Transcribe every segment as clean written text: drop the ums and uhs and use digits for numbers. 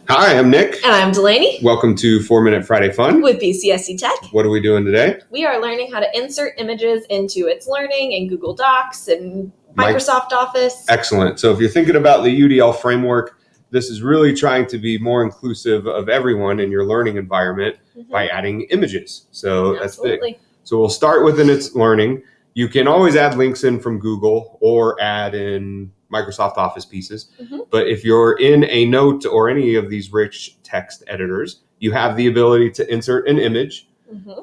Hi, I'm Nick. And I'm Delaney. Welcome to 4-Minute Friday Fun with BCSC Tech. What are we doing today? We are learning how to insert images into It's Learning and Google Docs and Microsoft Office. Excellent. So if you're thinking about the UDL framework, this is really trying to be more inclusive of everyone in your learning environment by adding images. So that's big. So we'll start with It's Learning. You can always add links in from Google or add in Microsoft Office pieces. But if you're in a Note or any of these rich text editors, you have the ability to insert an image.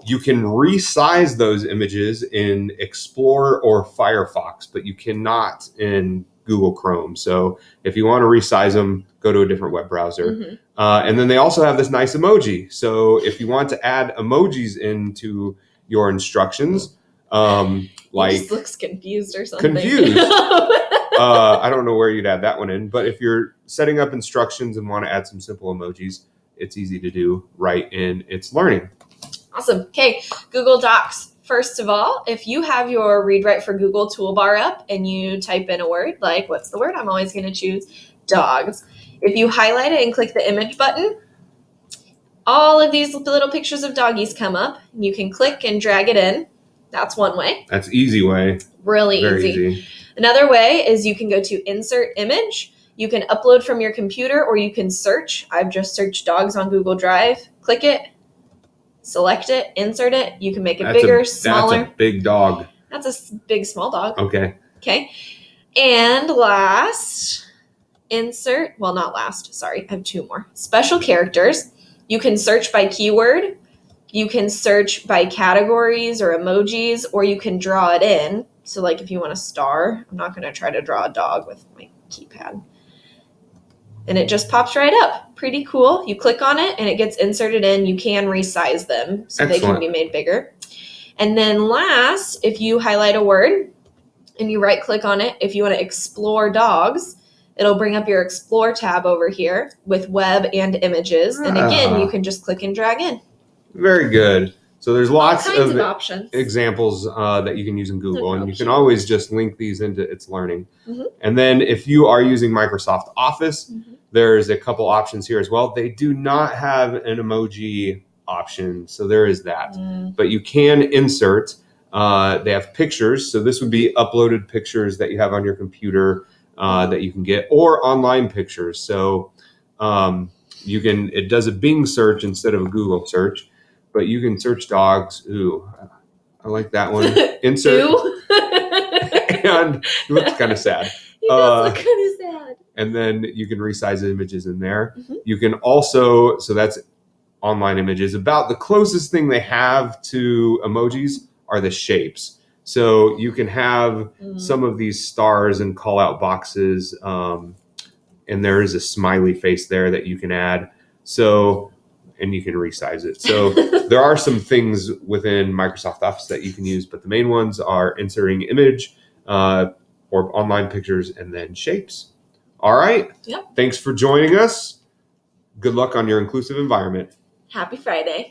You can resize those images in Explorer or Firefox, but you cannot in Google Chrome. So if you want to resize them, go to a different web browser. And then they also have this nice emoji. So if you want to add emojis into your instructions, he just looks confused or something. I don't know where you'd add that one in, but if you're setting up instructions and want to add some simple emojis, it's easy to do right in It's Learning. Awesome. Okay, Google Docs. First of all, if you have your Read Write for Google toolbar up and you type in a word, like what's the word? I'm always going to choose dogs. If you highlight it and click the image button, all of these little pictures of doggies come up. You can click and drag it in. That's one way. That's easy way. Really easy. Another way is you can go to Insert Image. You can upload from your computer or you can search. I've just searched dogs on Google Drive. Click it, select it, insert it. You can make it bigger, smaller. That's a big dog. That's a big, small dog. Okay. And last, insert, well, not last, sorry, I have two more. Special characters. You can search by keyword. You can search by categories or emojis, or you can draw it in. So like if you want a star, I'm not going to try to draw a dog with my keypad. And it just pops right up. Pretty cool. You click on it and it gets inserted in. You can resize them so they can be made bigger. And then last, if you highlight a word and you right click on it, if you want to explore dogs, it'll bring up your Explore tab over here with web and images. And again, you can just click and drag in. Very good. So there's lots of options, examples that you can use in Google, and you can always just link these into It's Learning. And then if you are using Microsoft Office, there's a couple options here as well. They do not have an emoji option, so there is that. But you can insert. They have pictures, so this would be uploaded pictures that you have on your computer that you can get, or online pictures. So you can. It does a Bing search instead of a Google search. But you can search dogs. Ooh, I like that one. Insert. And it looks kind of sad. He does look kind of sad. And then you can resize the images in there. You can also, so that's online images. About the closest thing they have to emojis are the shapes. So you can have some of these stars and call out boxes. And there is a smiley face there that you can add. And you can resize it. So there are some things within Microsoft Office that you can use, but the main ones are inserting image or online pictures and then shapes. All right. Yep. Thanks for joining us. Good luck on your inclusive environment. Happy Friday.